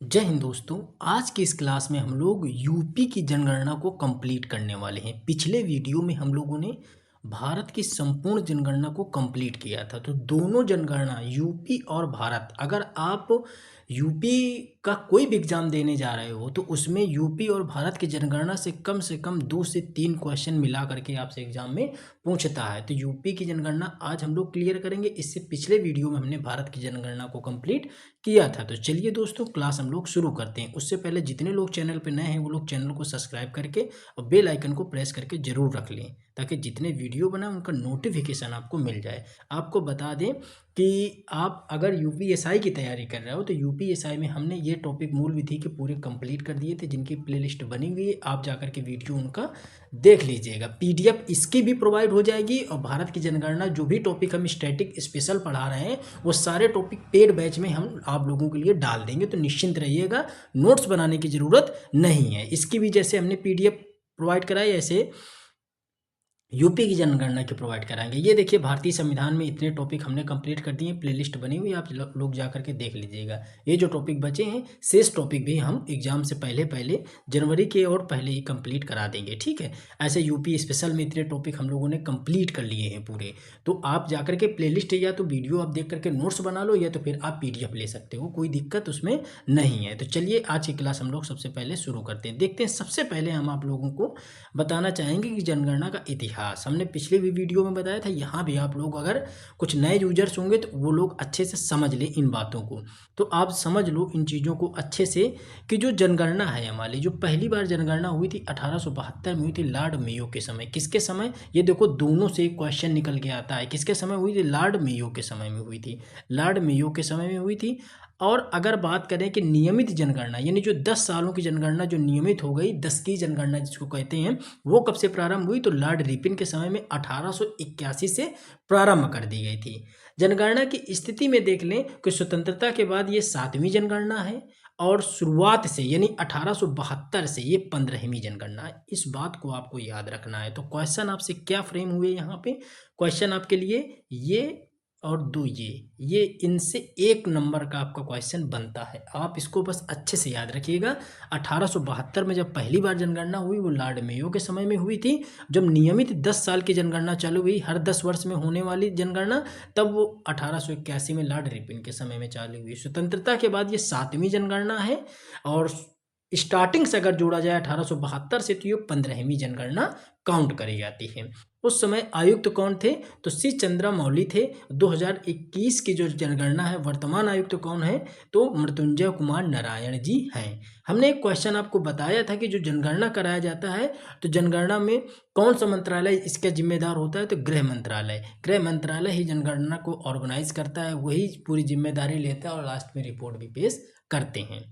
जय हिंद दोस्तों। आज की इस क्लास में हम लोग यूपी की जनगणना को कंप्लीट करने वाले हैं। पिछले वीडियो में हम लोगों ने भारत की संपूर्ण जनगणना को कंप्लीट किया था। तो दोनों जनगणना यूपी और भारत, अगर आप यूपी का कोई भी एग्जाम देने जा रहे हो तो उसमें यूपी और भारत की जनगणना से कम 2 से 3 क्वेश्चन मिला करके आपसे एग्जाम में पूछता है। तो यूपी की जनगणना आज हम लोग क्लियर करेंगे। इससे पिछले वीडियो में हमने भारत की जनगणना को कंप्लीट किया था। तो चलिए दोस्तों, क्लास हम लोग शुरू करते हैं। उससे पहले जितने लोग चैनल पर नए हैं वो लोग चैनल को सब्सक्राइब करके और बेल आइकन को प्रेस करके जरूर रख लें, ताकि जितने वीडियो बनाए उनका नोटिफिकेशन आपको मिल जाए। आपको बता दें कि आप अगर यूपीएसआई की तैयारी कर रहे हो तो यूपीएसआई में हमने ये टॉपिक मूल विधि के पूरे कंप्लीट कर दिए थे, जिनकी प्लेलिस्ट बनी हुई है। आप जाकर के वीडियो उनका देख लीजिएगा। पीडीएफ इसकी भी प्रोवाइड हो जाएगी। और भारत की जनगणना जो भी टॉपिक हम स्टैटिक स्पेशल पढ़ा रहे हैं वो सारे टॉपिक पेड बैच में हम आप लोगों के लिए डाल देंगे। तो निश्चिंत रहिएगा, नोट्स बनाने की ज़रूरत नहीं है। इसकी भी जैसे हमने पीडीएफ प्रोवाइड कराई, ऐसे यूपी की जनगणना की प्रोवाइड कराएंगे। ये देखिए, भारतीय संविधान में इतने टॉपिक हमने कंप्लीट कर दिए। प्लेलिस्ट बनी हुई, आप लोग जा करके देख लीजिएगा। ये जो टॉपिक बचे हैं, शेष टॉपिक भी हम एग्जाम से पहले पहले जनवरी के और पहले ही कंप्लीट करा देंगे, ठीक है। ऐसे यूपी स्पेशल में इतने टॉपिक हम लोगों ने कंप्लीट कर लिए हैं पूरे। तो आप जा करके प्लेलिस्ट या तो वीडियो आप देख करके नोट्स बना लो, या तो फिर आप पीडीएफ ले सकते हो, कोई दिक्कत उसमें नहीं है। तो चलिए आज की क्लास हम लोग सबसे पहले शुरू करते हैं। देखते हैं, सबसे पहले हम आप लोगों को बताना चाहेंगे कि जनगणना का इतिहास हमने पिछले भी वीडियो में बताया था। यहाँ भी आप लोग अगर कुछ नए यूजर्स होंगे तो वो लोग अच्छे से समझ लें इन बातों को। तो आप समझ लो इन चीज़ों को अच्छे से कि जो जनगणना है हमारी, जो पहली बार जनगणना हुई थी 1872 में हुई थी, लॉर्ड मेयो के समय। किसके समय? ये देखो, दोनों से एक क्वेश्चन निकल के आता है। किसके समय हुई थी? लॉर्ड मेयो के समय में हुई थी। लॉर्ड मेयो के समय में हुई थी। और अगर बात करें कि नियमित जनगणना, यानी जो 10 सालों की जनगणना जो नियमित हो गई, 10 की जनगणना जिसको कहते हैं, वो कब से प्रारंभ हुई? तो लॉर्ड रिपन के समय में 1881 से प्रारंभ कर दी गई थी। जनगणना की स्थिति में देख लें कि स्वतंत्रता के बाद ये 7वीं जनगणना है, और शुरुआत से यानी 1872 से ये 15वीं जनगणना है। इस बात को आपको याद रखना है। तो क्वेश्चन आपसे क्या फ्रेम हुए यहाँ पे? क्वेश्चन आपके लिए ये और दो, ये इनसे 1 नंबर का आपका क्वेश्चन बनता है। आप इसको बस अच्छे से याद रखिएगा। 1872 में जब पहली बार जनगणना हुई वो लॉर्ड मेयो के समय में हुई थी। जब नियमित 10 साल की जनगणना चालू हुई, हर 10 वर्ष में होने वाली जनगणना, तब वो 1881 में लॉर्ड रिपन के समय में चालू हुई। स्वतंत्रता के बाद ये 7वीं जनगणना है, और स्टार्टिंग से अगर जोड़ा जाए 1872 से तो ये 15वीं जनगणना काउंट करी जाती है। उस समय आयुक्त कौन थे? तो सी चंद्रा मौली थे। 2021 की जो जनगणना है, वर्तमान आयुक्त कौन है? तो मृत्युंजय कुमार नारायण जी हैं। हमने एक क्वेश्चन आपको बताया था कि जो जनगणना कराया जाता है तो जनगणना में कौन सा मंत्रालय इसका जिम्मेदार होता है? तो गृह मंत्रालय। गृह मंत्रालय ही जनगणना को ऑर्गेनाइज करता है, वही पूरी जिम्मेदारी लेता है और लास्ट में रिपोर्ट भी पेश करते हैं।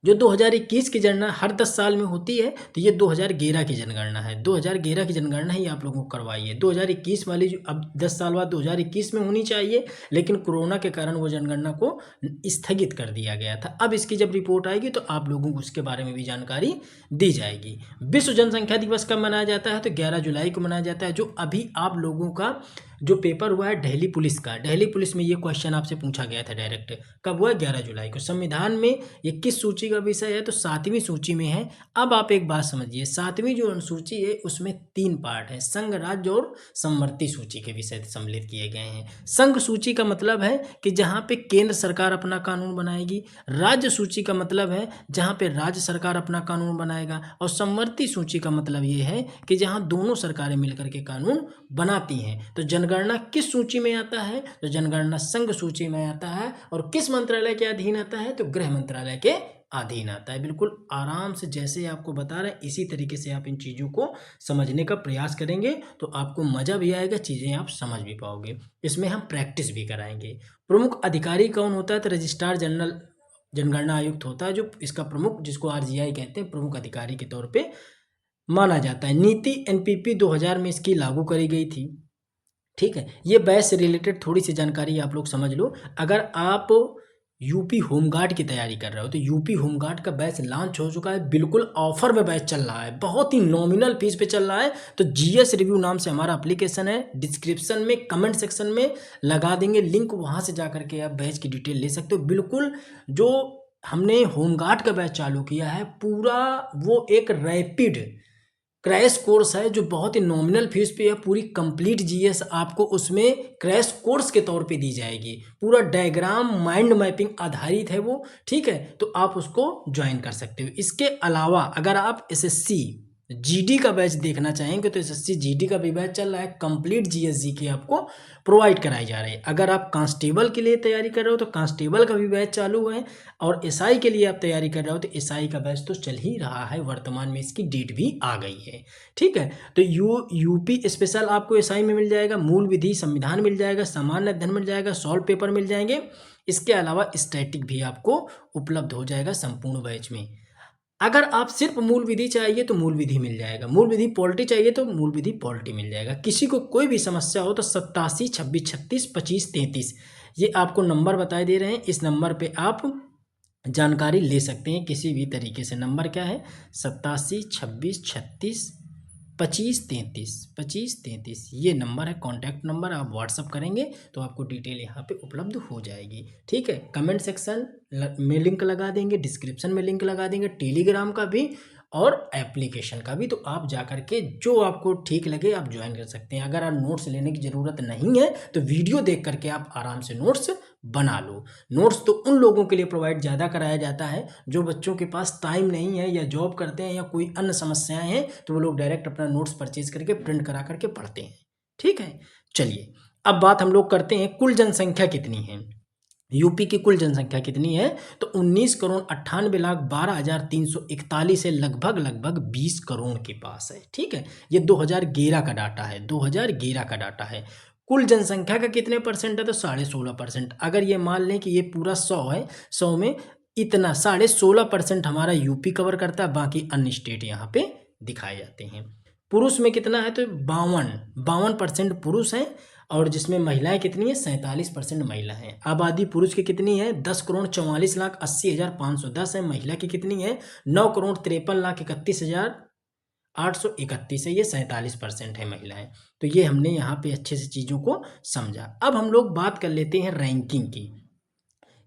जो 2021 की जनगणना हर 10 साल में होती है, तो ये 2011 की जनगणना है। 2011 की जनगणना ही आप लोगों को करवाई है। 2021 वाली जो अब 10 साल बाद 2021 में होनी चाहिए, लेकिन कोरोना के कारण वो जनगणना को स्थगित कर दिया गया था। अब इसकी जब रिपोर्ट आएगी तो आप लोगों को उसके बारे में भी जानकारी दी जाएगी। विश्व जनसंख्या दिवस कब मनाया जाता है? तो 11 जुलाई को मनाया जाता है। जो अभी आप लोगों का जो पेपर हुआ है दिल्ली पुलिस का, दिल्ली पुलिस में ये क्वेश्चन आपसे पूछा गया था डायरेक्ट। कब हुआ? 11 जुलाई को। संविधान में ये किस सूची का विषय है? तो 7वीं सूची में है। अब आप एक बात समझिए, 7वीं जो अनुसूची है उसमें 3 पार्ट है। संघ, राज्य और समवर्ती सूची के विषय सम्मिलित किए गए हैं। संघ सूची का मतलब है कि जहाँ पे केंद्र सरकार अपना कानून बनाएगी। राज्य सूची का मतलब है जहाँ पे राज्य सरकार अपना कानून बनाएगा। और समवर्ती सूची का मतलब ये है कि जहाँ दोनों सरकारें मिलकर के कानून बनाती हैं। तो जनगणना किस सूची में आता है? तो जनगणना संघ सूची में आता है। और किस मंत्रालय के अधीन आता है? तो गृह मंत्रालय के अधीन आता है। बिल्कुल आराम से जैसे आपको बता रहे हैं इसी तरीके से आप इन चीज़ों को समझने का प्रयास करेंगे तो आपको मज़ा भी आएगा, चीज़ें आप समझ भी पाओगे। इसमें हम प्रैक्टिस भी कराएंगे। प्रमुख अधिकारी कौन होता है? तो रजिस्ट्रार जनरल जनगणना आयुक्त होता है, जो इसका प्रमुख, जिसको आरजीआई कहते हैं, प्रमुख अधिकारी के तौर पे माना जाता है। नीति एनपीपी 2000 में इसकी लागू करी गई थी, ठीक है। ये बैच से रिलेटेड थोड़ी सी जानकारी आप लोग समझ लो। अगर आप यूपी होमगार्ड की तैयारी कर रहे हो तो यूपी होमगार्ड का बैच लॉन्च हो चुका है। बिल्कुल ऑफर में बैच चल रहा है, बहुत ही नॉमिनल फीस पे चल रहा है। तो जीएस रिव्यू नाम से हमारा एप्लीकेशन है, डिस्क्रिप्शन में कमेंट सेक्शन में लगा देंगे लिंक, वहाँ से जा करके आप बैच की डिटेल ले सकते हो। बिल्कुल जो हमने होमगार्ड का बैच चालू किया है। पूरा वो एक रैपिड क्रैश कोर्स है जो बहुत ही नॉमिनल फीस पे है। पूरी कंप्लीट जीएस आपको उसमें क्रैश कोर्स के तौर पे दी जाएगी। पूरा डायग्राम माइंड मैपिंग आधारित है वो, ठीक है। तो आप उसको ज्वाइन कर सकते हो। इसके अलावा अगर आप एसएससी जीडी का बैच देखना चाहेंगे तो एसएससी जीडी का भी बैच चल रहा है। कंप्लीट जीएसजी की आपको प्रोवाइड कराई जा रही है। अगर आप कांस्टेबल के लिए तैयारी कर रहे हो तो कांस्टेबल का भी बैच चालू है, और एसआई के लिए आप तैयारी कर रहे हो तो एसआई का बैच तो चल ही रहा है। वर्तमान में इसकी डेट भी आ गई है, ठीक है। तो यूपी स्पेशल आपको एसआई में मिल जाएगा, मूल विधि संविधान मिल जाएगा, सामान्य अध्ययन मिल जाएगा, सॉल्व पेपर मिल जाएंगे। इसके अलावा स्टैटिक भी आपको उपलब्ध हो जाएगा संपूर्ण बैच में। अगर आप सिर्फ मूल विधि चाहिए तो मूल विधि मिल जाएगा, मूल विधि पॉलिटी चाहिए तो मूल विधि पॉलिटी मिल जाएगा। किसी को कोई भी समस्या हो तो 87 26 36 25 33 ये आपको नंबर बताए दे रहे हैं। इस नंबर पे आप जानकारी ले सकते हैं किसी भी तरीके से। नंबर क्या है? 87 26 36 25 33 ये नंबर है, कॉन्टैक्ट नंबर। आप व्हाट्सअप करेंगे तो आपको डिटेल यहाँ पे उपलब्ध हो जाएगी, ठीक है। कमेंट सेक्शन में लिंक लगा देंगे, डिस्क्रिप्शन में लिंक लगा देंगे, टेलीग्राम का भी और एप्लीकेशन का भी। तो आप जा करके जो आपको ठीक लगे आप ज्वाइन कर सकते हैं। अगर आप नोट्स लेने की ज़रूरत नहीं है तो वीडियो देख करके आप आराम से नोट्स बना लो। नोट्स तो उन लोगों के लिए प्रोवाइड ज़्यादा कराया जाता है जो बच्चों के पास टाइम नहीं है या जॉब करते हैं या कोई अन्य समस्याएं हैं, तो वो लोग डायरेक्ट अपना नोट्स परचेज करके प्रिंट करा करके पढ़ते हैं, ठीक है। चलिए अब बात हम लोग करते हैं कुल जनसंख्या कितनी है। यूपी की कुल जनसंख्या कितनी है? तो 19,98,12,341 से लगभग 20 करोड़ के पास है, ठीक है। ये 2011 का डाटा है, 2011 का डाटा है। कुल जनसंख्या का कितने परसेंट है? तो 16.5%। अगर ये मान लें कि ये पूरा 100 है, 100 में इतना 16.5% हमारा यूपी कवर करता है, बाकी अन्य स्टेट यहाँ पे दिखाए जाते हैं। पुरुष में कितना है? तो 52% पुरुष हैं, और जिसमें महिलाएं कितनी है? 47% महिला हैं। आबादी पुरुष की कितनी है? 10,44,80,510 है। महिला की कितनी है? 9,53,31,831 है। ये 47% है महिलाएं। तो ये हमने यहाँ पे अच्छे से चीज़ों को समझा। अब हम लोग बात कर लेते हैं रैंकिंग की,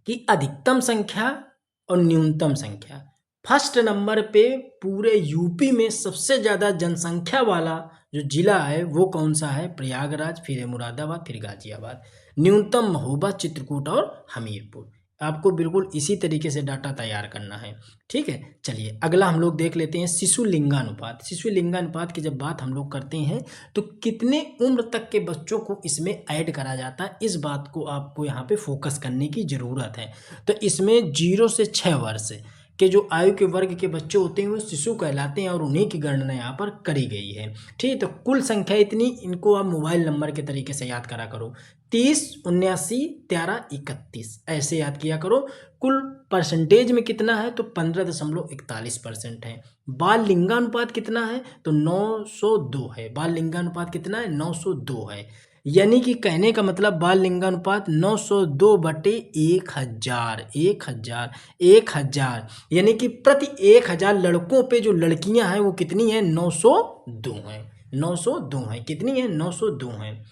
कि अधिकतम संख्या और न्यूनतम संख्या। फर्स्ट नंबर पे पूरे यूपी में सबसे ज़्यादा जनसंख्या वाला जो जिला है वो कौन सा है? प्रयागराज, फिर है मुरादाबाद, फिर गाजियाबाद। न्यूनतम महोबा, चित्रकूट और हमीरपुर। आपको बिल्कुल इसी तरीके से डाटा तैयार करना है, ठीक है। चलिए अगला हम लोग देख लेते हैं शिशु लिंगानुपात। शिशु लिंगानुपात की जब बात हम लोग करते हैं तो कितने उम्र तक के बच्चों को इसमें ऐड करा जाता है, इस बात को आपको यहाँ पे फोकस करने की ज़रूरत है। तो इसमें 0 से 6 वर्ष के जो आयु के वर्ग के बच्चे होते हैं वो शिशु कहलाते हैं, और उन्हीं की गणना यहाँ पर करी गई है, ठीक है। तो कुल संख्या इतनी, इनको आप मोबाइल नंबर के तरीके से याद करा करो, 30 79 13 31 ऐसे याद किया करो। कुल परसेंटेज में कितना है? तो 15.41% है। बाल लिंगानुपात कितना है? तो 902 है। बाल लिंगानुपात कितना है? 902 है। यानी कि कहने का मतलब बाल लिंगानुपात 902/1000 1000 यानी कि प्रति 1000 लड़कों पे जो लड़कियां हैं वो कितनी हैं? 902 हैं। 902 हैं। कितनी हैं? 902 हैं।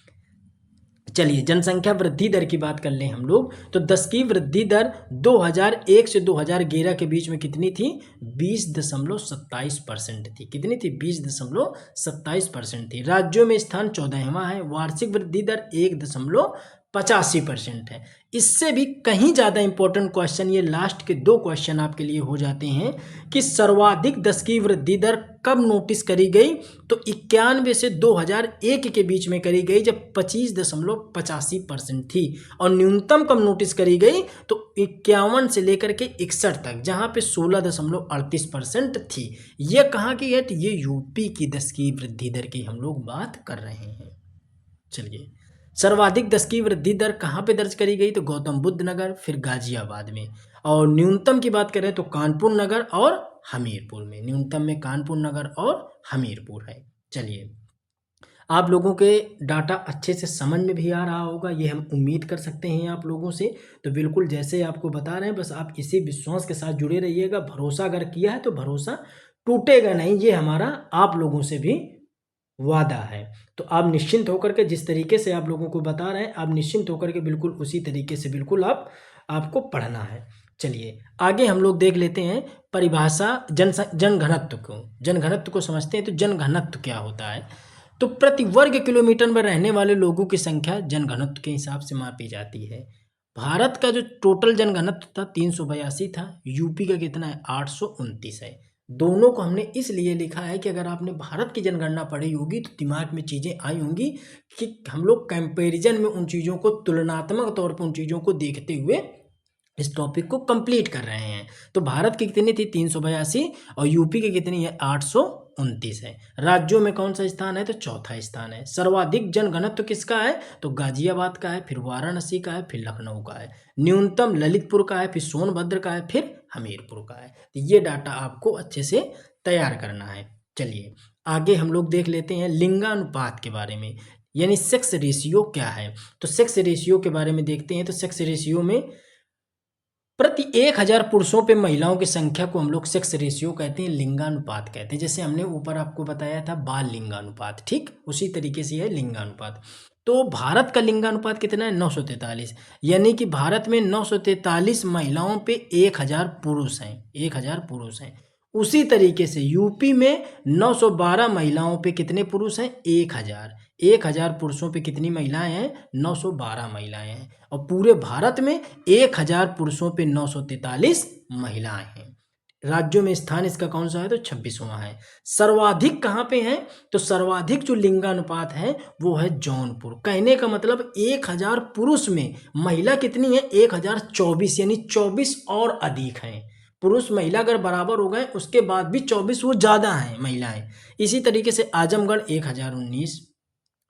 चलिए जनसंख्या वृद्धि दर की बात कर लें हम लोग, तो 10 की वृद्धि दर 2001 से 2011 के बीच में कितनी थी? 20.27% थी। कितनी थी? 20.27% थी। राज्यों में स्थान 14वां है। वार्षिक वृद्धि दर 1.85% है। इससे भी कहीं ज़्यादा इंपॉर्टेंट क्वेश्चन, ये लास्ट के 2 क्वेश्चन आपके लिए हो जाते हैं कि सर्वाधिक 10 की वृद्धि दर कब नोटिस करी गई? तो 91 से 2001 के बीच में करी गई, जब 25.85% थी। और न्यूनतम कब नोटिस करी गई? तो 51 से लेकर के 61 तक, जहाँ पे 16.38% थी। ये कहाँ की है? तो ये यूपी की 10 की वृद्धि दर की हम लोग बात कर रहे हैं। चलिए सर्वाधिक 10 की वृद्धि दर कहाँ पे दर्ज करी गई? तो गौतम बुद्ध नगर, फिर गाजियाबाद में। और न्यूनतम की बात करें तो कानपुर नगर और हमीरपुर में। न्यूनतम में कानपुर नगर और हमीरपुर है। चलिए आप लोगों के डाटा अच्छे से समझ में भी आ रहा होगा, ये हम उम्मीद कर सकते हैं आप लोगों से। तो बिल्कुल जैसे आपको बता रहे हैं, बस आप इसी विश्वास के साथ जुड़े रहिएगा। भरोसा अगर किया है तो भरोसा टूटेगा नहीं, ये हमारा आप लोगों से भी वादा है। तो आप निश्चिंत होकर के, जिस तरीके से आप लोगों को बता रहे हैं, आप निश्चिंत होकर के बिल्कुल उसी तरीके से बिल्कुल आपको पढ़ना है। चलिए आगे हम लोग देख लेते हैं परिभाषा जनघनत्व को। जनघनत्व को समझते हैं। तो जनघनत्व क्या होता है? तो प्रति वर्ग किलोमीटर में रहने वाले लोगों की संख्या जनघनत्व के हिसाब से मापी जाती है। भारत का जो टोटल जनघनत्व था 382 था। यूपी का कितना है? 829 है। दोनों को हमने इसलिए लिखा है कि अगर आपने भारत की जनगणना पढ़ी होगी तो दिमाग में चीज़ें आई होंगी कि हम लोग कंपैरिजन में उन चीज़ों को, तुलनात्मक तौर पर उन चीज़ों को देखते हुए इस टॉपिक को कंप्लीट कर रहे हैं। तो भारत की कितनी थी? 382 और यूपी की कितनी है? 829 है। राज्यों में कौन सा स्थान है? तो चौथा स्थान है। सर्वाधिक जनघनत्व किसका है? तो गाजियाबाद का है, फिर वाराणसी का है, फिर लखनऊ का है। न्यूनतम ललितपुर का है, फिर सोनभद्र का है, फिर हमीरपुर का है। तो ये डाटा आपको अच्छे से तैयार करना है। चलिए आगे हम लोग देख लेते हैं लिंगानुपात के बारे में, यानी सेक्स रेशियो क्या है। तो सेक्स रेशियो के बारे में देखते हैं। तो सेक्स रेशियो में प्रति 1000 पुरुषों पे महिलाओं की संख्या को हम लोग सेक्स रेशियो कहते हैं, लिंगानुपात कहते हैं। जैसे हमने ऊपर आपको बताया था बाल लिंगानुपात, ठीक उसी तरीके से है लिंगानुपात। तो भारत का लिंगानुपात कितना है? 943, यानी कि भारत में 943 महिलाओं पे 1000 पुरुष हैं। 1000 पुरुष हैं। उसी तरीके से यूपी में 912 महिलाओं पे कितने पुरुष हैं? 1000। 1000 पुरुषों पे कितनी महिलाएं हैं? 912 महिलाएं हैं। और पूरे भारत में 1000 पुरुषों पे 943 महिलाएं हैं। राज्यों में स्थान इसका कौन सा है? तो 26वां है। सर्वाधिक कहाँ पे है? तो सर्वाधिक जो लिंगानुपात है वो है जौनपुर। कहने का मतलब 1000 पुरुष में महिला कितनी है? 1024, यानी 24 और अधिक हैं। पुरुष महिला अगर बराबर हो गए उसके बाद भी 24 वो ज़्यादा हैं महिलाएं। इसी तरीके से आजमगढ़ 1019।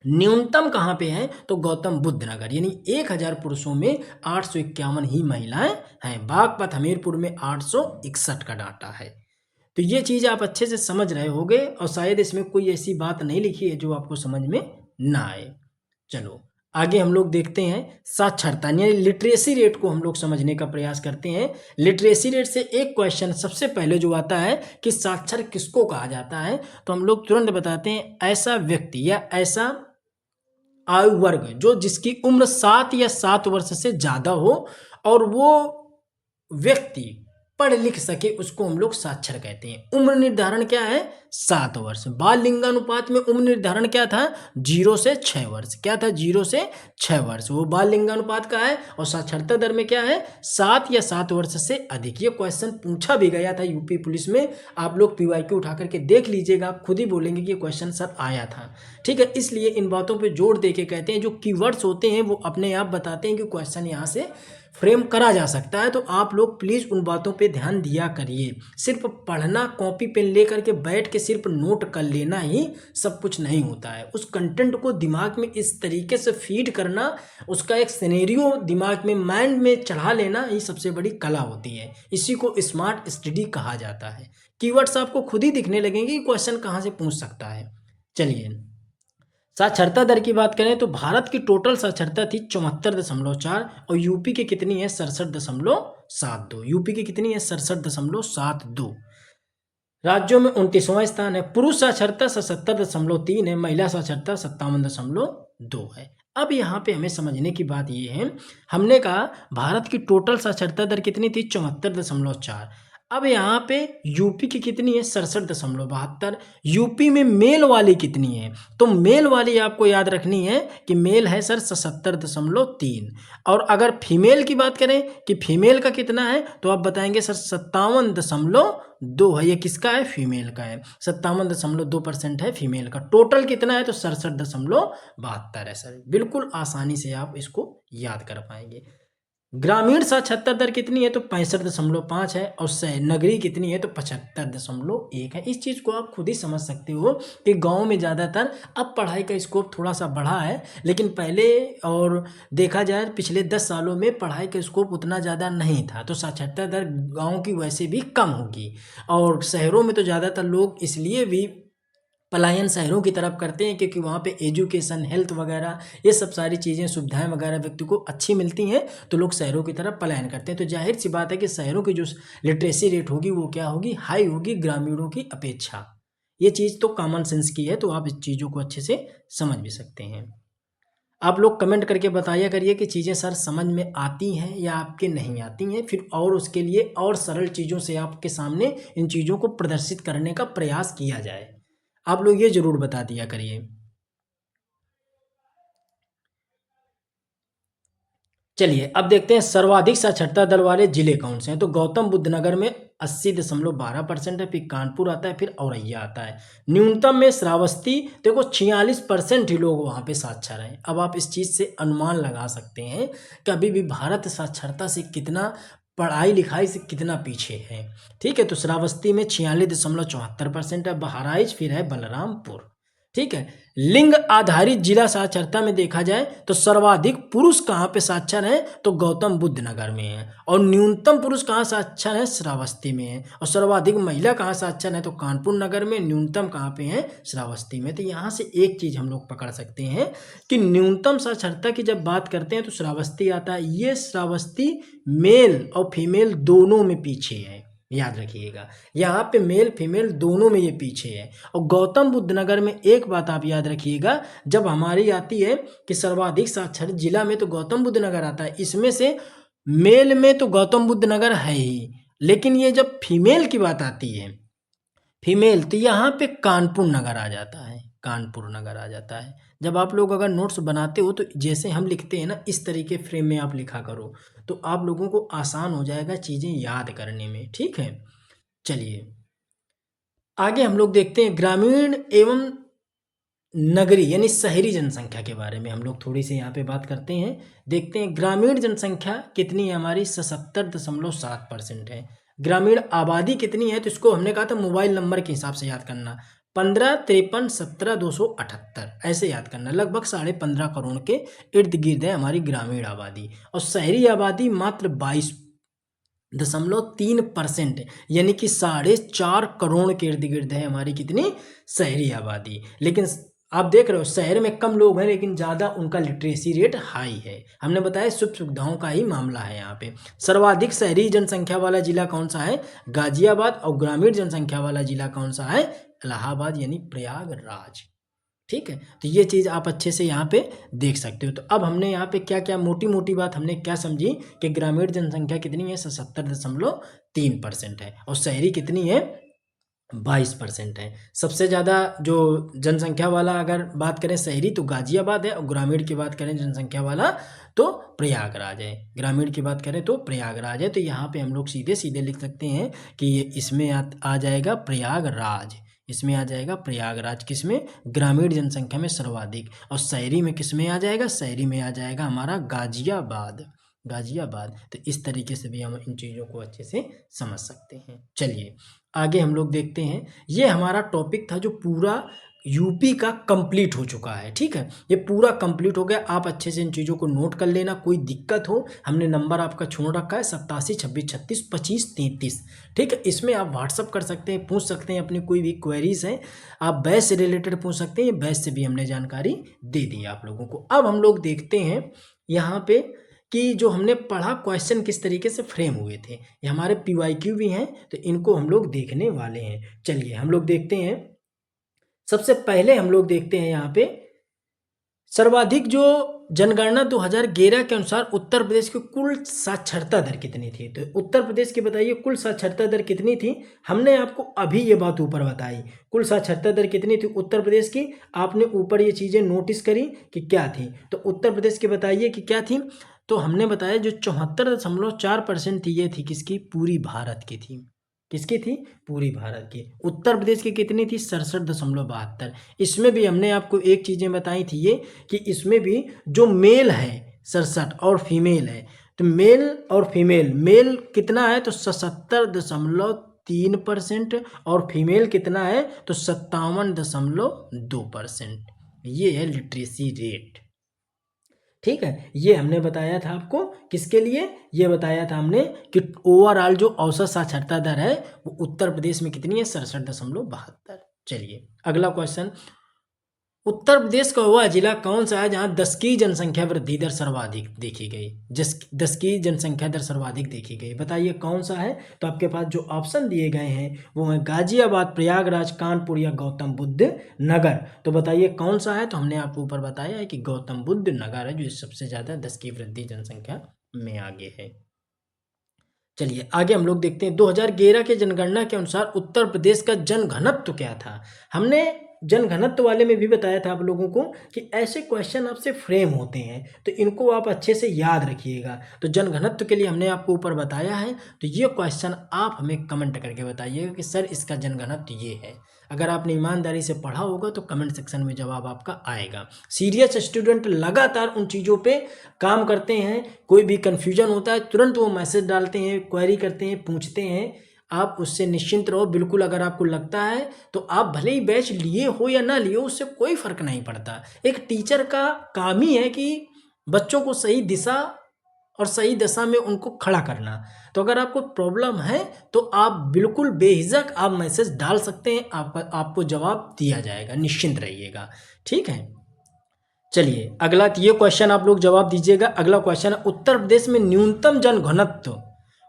न्यूनतम कहाँ पे है? तो गौतम बुद्ध नगर, यानी 1000 पुरुषों में 851 ही महिलाएं हैं। बागपत हमीरपुर में 861 का डाटा है। तो ये चीज़ आप अच्छे से समझ रहे होंगे और शायद इसमें कोई ऐसी बात नहीं लिखी है जो आपको समझ में ना आए। चलो आगे हम लोग देखते हैं साक्षरता, यानी लिटरेसी रेट को हम लोग समझने का प्रयास करते हैं। लिटरेसी रेट से एक क्वेश्चन सबसे पहले जो आता है कि साक्षर किसको कहा जाता है, तो हम लोग तुरंत बताते हैं ऐसा व्यक्ति या ऐसा आयु वर्ग जो जिसकी उम्र 7 या 7 वर्ष से ज़्यादा हो और वो व्यक्ति पढ़ लिख सके, उसको हम लोग साक्षर कहते हैं। उम्र निर्धारण क्या है? 7 वर्ष। बाल लिंगानुपात में उम्र निर्धारण क्या था? 0 से 6 वर्ष। क्या था? 0 से 6 वर्ष वो बाल लिंगानुपात का है। और साक्षरता दर में क्या है? 7 या 7 वर्ष से अधिक। ये क्वेश्चन पूछा भी गया था यूपी पुलिस में। आप लोग PYQ उठा करके देख लीजिएगा, आप खुद ही बोलेंगे कि ये क्वेश्चन सर आया था। ठीक है, इसलिए इन बातों पर जोर दे के कहते हैं जो कीवर्ड्स होते हैं वो अपने आप बताते हैं कि क्वेश्चन यहाँ से फ्रेम करा जा सकता है। तो आप लोग प्लीज़ उन बातों पे ध्यान दिया करिए। सिर्फ पढ़ना, कॉपी पेन लेकर के बैठ के सिर्फ नोट कर लेना ही सब कुछ नहीं होता है। उस कंटेंट को दिमाग में इस तरीके से फीड करना, उसका एक सिनेरियो दिमाग में, माइंड में चढ़ा लेना, ये सबसे बड़ी कला होती है। इसी को स्मार्ट स्टडी कहा जाता है। कीवर्ड्स आपको खुद ही दिखने लगेंगे कि क्वेश्चन कहाँ से पूछ सकता है। चलिए साक्षरता दर की बात करें तो भारत की टोटल साक्षरता थी 74.4 और यूपी की कितनी है? 67.72। यूपी की कितनी है? 67.72। राज्यों में 29वां स्थान है। पुरुष साक्षरता 77.3 है, महिला साक्षरता 57.2 है। अब यहाँ पे हमें समझने की बात ये है, हमने कहा भारत की टोटल साक्षरता दर कितनी थी? 74.4। अब यहाँ पे यूपी की कितनी है? 67.72। यूपी में मेल वाली कितनी है? तो मेल वाली आपको याद रखनी है कि मेल है सर 77.3। और अगर फीमेल की बात करें कि फीमेल का कितना है, तो आप बताएंगे सर 57.2 है। ये किसका है? फीमेल का है। 57.2% है फीमेल का। टोटल कितना है? तो 67.72 है सर। बिल्कुल आसानी से आप इसको याद कर पाएंगे। ग्रामीण साक्षरता दर कितनी है? तो 65.5 है। और नगरीय कितनी है? तो 75.1 है। इस चीज़ को आप खुद ही समझ सकते हो कि गांव में ज़्यादातर अब पढ़ाई का स्कोप थोड़ा सा बढ़ा है, लेकिन पहले और देखा जाए पिछले 10 सालों में पढ़ाई का स्कोप उतना ज़्यादा नहीं था। तो साक्षरता दर गाँव की वैसे भी कम होगी। और शहरों में तो ज़्यादातर लोग इसलिए भी पलायन शहरों की तरफ करते हैं क्योंकि वहाँ पे एजुकेशन, हेल्थ वगैरह, ये सब सारी चीज़ें, सुविधाएं वगैरह व्यक्ति को अच्छी मिलती हैं, तो लोग शहरों की तरफ पलायन करते हैं। तो जाहिर सी बात है कि शहरों की जो लिटरेसी रेट होगी वो क्या होगी? हाई होगी ग्रामीणों की अपेक्षा। ये चीज़ तो कॉमन सेंस की है, तो आप इस चीज़ों को अच्छे से समझ भी सकते हैं। आप लोग कमेंट करके बताया करिए कि चीज़ें सर समझ में आती हैं या आपके नहीं आती हैं, फिर और उसके लिए और सरल चीज़ों से आपके सामने इन चीज़ों को प्रदर्शित करने का प्रयास किया जाए। आप लोग ये ज़रूर बता दिया करिए। चलिए अब देखते हैं सर्वाधिक साक्षरता दर वाले जिले कौन से हैं। तो गौतम बुद्ध नगर में 80.12% है, फिर कानपुर आता है, फिर औरैया आता है। न्यूनतम में श्रावस्ती देखो 46% ही लोग वहाँ पे साक्षर हैं। अब आप इस चीज़ से अनुमान लगा सकते हैं कि अभी भी भारत साक्षरता से कितना, पढ़ाई लिखाई से कितना पीछे है। ठीक है, तो श्रावस्ती में 46.74% है, बहराइच फिर है बलरामपुर। ठीक है, लिंग आधारित जिला साक्षरता में देखा जाए तो सर्वाधिक पुरुष कहाँ पे साक्षर हैं, तो गौतम बुद्ध नगर में है। और न्यूनतम पुरुष कहाँ साक्षर है, श्रावस्ती में है। और सर्वाधिक महिला कहाँ साक्षर है, तो कानपुर नगर में। न्यूनतम कहाँ पे है, श्रावस्ती में। तो यहाँ से एक चीज हम लोग पकड़ सकते हैं कि न्यूनतम साक्षरता की जब बात करते हैं तो श्रावस्ती आता है। ये श्रावस्ती मेल और फीमेल दोनों में पीछे है, याद रखिएगा। यहाँ पे मेल फीमेल दोनों में ये पीछे है। और गौतम बुद्ध नगर में एक बात आप याद रखिएगा, जब हमारी आती है कि सर्वाधिक साक्षर जिला में तो गौतम बुद्ध नगर आता है। इसमें से मेल में तो गौतम बुद्ध नगर है ही, लेकिन ये जब फीमेल की बात आती है, फीमेल, तो यहाँ पे कानपुर नगर आ जाता है। कानपुर नगर आ जाता है। जब आप लोग अगर नोट्स बनाते हो तो जैसे हम लिखते हैं ना, इस तरीके फ्रेम में आप लिखा करो, तो आप लोगों को आसान हो जाएगा चीज़ें याद करने में। ठीक है, चलिए आगे हम लोग देखते हैं ग्रामीण एवं नगरी यानी शहरी जनसंख्या के बारे में हम लोग थोड़ी सी यहाँ पे बात करते हैं। देखते हैं ग्रामीण जनसंख्या कितनी है हमारी, 77.7% है। ग्रामीण आबादी कितनी है, तो इसको हमने कहा था मोबाइल नंबर के हिसाब से याद करना, 15 53 17 278 ऐसे याद करना। लगभग 15.5 करोड़ के इर्द गिर्द है हमारी ग्रामीण आबादी। और शहरी आबादी मात्र 22.3%, यानी कि 4.5 करोड़ के इर्द गिर्द है हमारी कितनी, शहरी आबादी। लेकिन आप देख रहे हो शहर में कम लोग हैं लेकिन ज़्यादा उनका लिटरेसी रेट हाई है। हमने बताया सुख सुविधाओं का ही मामला है यहाँ पे। सर्वाधिक शहरी जनसंख्या वाला जिला कौन सा है, गाजियाबाद। और ग्रामीण जनसंख्या वाला जिला कौन सा है, इलाहाबाद यानी प्रयागराज। ठीक है, तो ये चीज़ आप अच्छे से यहाँ पे देख सकते हो। तो अब हमने यहाँ पे क्या क्या मोटी मोटी बात हमने क्या समझी कि ग्रामीण जनसंख्या कितनी है, 77.3% है। और शहरी कितनी है, 22% है। सबसे ज़्यादा जो जनसंख्या वाला अगर बात करें शहरी तो गाजियाबाद है, और ग्रामीण की बात करें जनसंख्या वाला तो प्रयागराज है। ग्रामीण की बात करें तो प्रयागराज है। तो यहाँ पे हम लोग सीधे सीधे लिख सकते हैं कि ये इसमें आ जाएगा प्रयागराज। इसमें आ जाएगा प्रयागराज, किसमें, ग्रामीण जनसंख्या में सर्वाधिक। और शहरी में किसमें आ जाएगा, शहरी में आ जाएगा हमारा गाजियाबाद। गाजियाबाद। तो इस तरीके से भी हम इन चीज़ों को अच्छे से समझ सकते हैं। चलिए आगे हम लोग देखते हैं। ये हमारा टॉपिक था जो पूरा यूपी का कंप्लीट हो चुका है। ठीक है, ये पूरा कंप्लीट हो गया। आप अच्छे से इन चीज़ों को नोट कर लेना। कोई दिक्कत हो, हमने नंबर आपका छोड़ रखा है 87 26 36 25 33। ठीक है, इसमें आप व्हाट्सअप कर सकते हैं, पूछ सकते हैं अपनी कोई भी क्वेरीज हैं, आप बैच से रिलेटेड पूछ सकते हैं। बैच से भी हमने जानकारी दे दी आप लोगों को। अब हम लोग देखते हैं यहाँ पे कि जो हमने पढ़ा क्वेश्चन किस तरीके से फ्रेम हुए थे। ये हमारे PYQ भी हैं, तो इनको हम लोग देखने वाले हैं। चलिए हम लोग देखते हैं। सबसे पहले हम लोग देखते हैं यहाँ पे सर्वाधिक जो जनगणना 2011 के अनुसार उत्तर प्रदेश की कुल साक्षरता दर कितनी थी। तो उत्तर प्रदेश की बताइए कुल साक्षरता दर कितनी थी। हमने आपको अभी ये बात ऊपर बताई, कुल साक्षरता दर कितनी थी उत्तर प्रदेश की। आपने ऊपर ये चीज़ें नोटिस करी कि क्या थी। तो उत्तर प्रदेश की बताइए कि क्या थी। तो हमने बताया जो 74.4% थी, ये थी किसकी, पूरी भारत की थी। किसकी थी, पूरी भारत की। उत्तर प्रदेश की कितनी थी, 67.72। इसमें भी हमने आपको एक चीज़ें बताई थी ये कि इसमें भी जो मेल है 67 और फीमेल है, तो मेल और फीमेल, मेल कितना है तो 77.3% और फीमेल कितना है तो 57.2%। ये है लिटरेसी रेट। ठीक है, ये हमने बताया था आपको किसके लिए, ये बताया था हमने कि ओवरऑल जो औसत साक्षरता दर है वो उत्तर प्रदेश में कितनी है, 67.72। चलिए अगला क्वेश्चन, उत्तर प्रदेश का वह जिला कौन सा है जहां 10 की जनसंख्या वृद्धि दर सर्वाधिक देखी गई? 10 की जनसंख्या दर सर्वाधिक देखी गई, बताइए कौन सा है? तो आपके पास जो ऑप्शन दिए गए हैं वो है गाजियाबाद, प्रयागराज, कानपुर या गौतम बुद्ध नगर। तो बताइए कौन सा है? तो हमने आपको ऊपर बताया है कि गौतम बुद्ध नगर है जो सबसे ज्यादा 10 की वृद्धि जनसंख्या में आगे है। चलिए आगे हम लोग देखते हैं 2011 के जनगणना के अनुसार उत्तर प्रदेश का जनघनत्व क्या था? हमने जनघनत्व वाले में भी बताया था आप लोगों को कि ऐसे क्वेश्चन आपसे फ्रेम होते हैं तो इनको आप अच्छे से याद रखिएगा। तो जनघनत्व के लिए हमने आपको ऊपर बताया है, तो ये क्वेश्चन आप हमें कमेंट करके बताइएगा कि सर इसका जनघनत्व ये है। अगर आपने ईमानदारी से पढ़ा होगा तो कमेंट सेक्शन में जवाब आपका आएगा। सीरियस स्टूडेंट लगातार उन चीज़ों पे काम करते हैं, कोई भी कन्फ्यूजन होता है तुरंत वो मैसेज डालते हैं, क्वेरी करते हैं, पूछते हैं। आप उससे निश्चिंत रहो बिल्कुल। अगर आपको लगता है तो आप भले ही बैच लिए हो या ना लिए हो, उससे कोई फर्क नहीं पड़ता। एक टीचर का काम ही है कि बच्चों को सही दिशा और सही दशा में उनको खड़ा करना। तो अगर आपको प्रॉब्लम है तो आप बिल्कुल बेहिचक आप मैसेज डाल सकते हैं, आपको जवाब दिया जाएगा, निश्चिंत रहिएगा। ठीक है, चलिए अगला ये क्वेश्चन आप लोग जवाब दीजिएगा। अगला क्वेश्चन है उत्तर प्रदेश में न्यूनतम जनघनत्व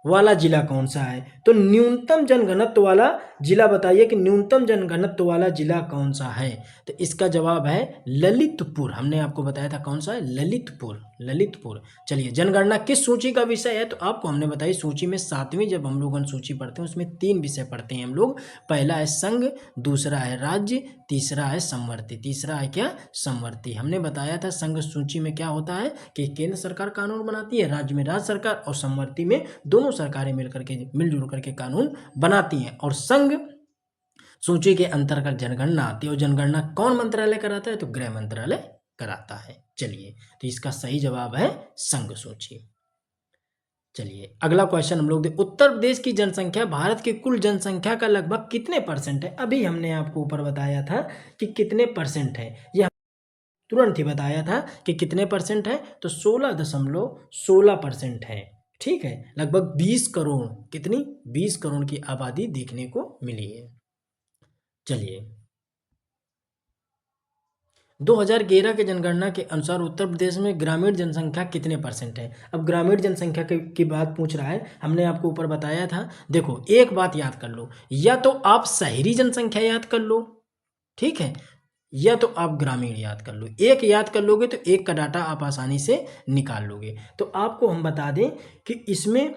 वाला जिला कौन सा है? तो न्यूनतम जनघनत्व वाला जिला बताइए कि न्यूनतम जनघनत्व वाला जिला कौन सा है? तो इसका जवाब है ललितपुर। हमने आपको बताया था कौन सा है, ललितपुर। ललितपुर। चलिए जनगणना किस सूची का विषय है? तो आपको हमने बताई सूची में 7वीं जब हम लोग सूची पढ़ते हैं उसमें 3 विषय पढ़ते हैं हम लोग। पहला है संघ, दूसरा है राज्य, तीसरा है समवर्ती। तीसरा है क्या? समवर्ती। हमने बताया था संघ सूची में क्या होता है कि केंद्र सरकार कानून बनाती है, राज्य में राज्य सरकार, और समवर्ती में दोनों सरकारें मिलजुल करके कानून बनाती हैं। और संघ सूची के अंतर्गत जनगणना आती है और जनगणना कौन मंत्रालय कराता है? तो गृह मंत्रालय कराता है। चलिए तो इसका सही जवाब है संघ सूची। चलिए अगला क्वेश्चन हम लोग देख, उत्तर प्रदेश की जनसंख्या भारत की कुल जनसंख्या का लगभग कितने परसेंट है? अभी हमने आपको ऊपर बताया था कि कितने परसेंट है, यह तुरंत ही बताया था कि कितने परसेंट है, तो 16.16% है। ठीक है, लगभग 20 करोड़, कितनी? 20 करोड़ की आबादी देखने को मिली है। चलिए 2011 के जनगणना के अनुसार उत्तर प्रदेश में ग्रामीण जनसंख्या कितने परसेंट है? अब ग्रामीण जनसंख्या की बात पूछ रहा है, हमने आपको ऊपर बताया था। देखो एक बात याद कर लो, या तो आप शहरी जनसंख्या याद कर लो, ठीक है, या तो आप ग्रामीण याद कर लो। एक याद कर लोगे तो एक का डाटा आप आसानी से निकाल लोगे। तो आपको हम बता दें कि इसमें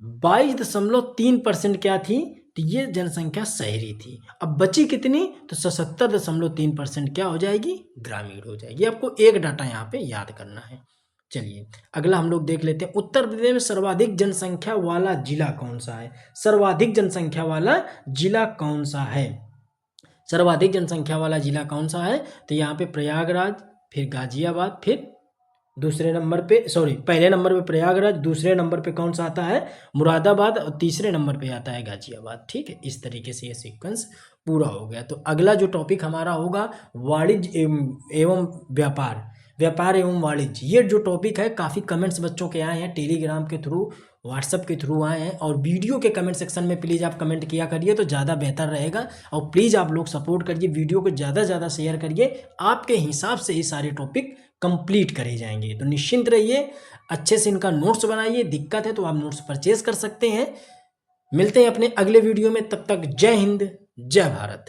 22.3% क्या थी? तो ये जनसंख्या शहरी थी। अब बची कितनी? तो 77.3% क्या हो जाएगी? ग्रामीण हो जाएगी। आपको एक डाटा यहाँ पे याद करना है। चलिए अगला हम लोग देख लेते हैं, उत्तर प्रदेश में सर्वाधिक जनसंख्या वाला जिला कौन सा है? सर्वाधिक जनसंख्या वाला जिला कौन सा है? सर्वाधिक जनसंख्या वाला जिला कौन सा है? तो यहाँ पे प्रयागराज, फिर गाजियाबाद, फिर दूसरे नंबर पे पहले नंबर पे प्रयागराज, दूसरे नंबर पे कौन सा आता है? मुरादाबाद, और तीसरे नंबर पे आता है गाजियाबाद। ठीक है, इस तरीके से ये सीक्वेंस पूरा हो गया। तो अगला जो टॉपिक हमारा होगा वाणिज्य एवं व्यापार, व्यापार एवं वाणिज्य। ये जो टॉपिक है काफ़ी कमेंट्स बच्चों के आए हैं, टेलीग्राम के थ्रू, व्हाट्सएप के थ्रू आए हैं, और वीडियो के कमेंट सेक्शन में प्लीज़ आप कमेंट किया करिए तो ज़्यादा बेहतर रहेगा। और प्लीज़ आप लोग सपोर्ट करिए, वीडियो को ज़्यादा से ज़्यादा शेयर करिए। आपके हिसाब से ये सारे टॉपिक कंप्लीट करे जाएंगे। तो निश्चिंत रहिए, अच्छे से इनका नोट्स बनाइए। दिक्कत है तो आप नोट्स परचेज कर सकते हैं। मिलते हैं अपने अगले वीडियो में, तब तक जय हिंद, जय भारत।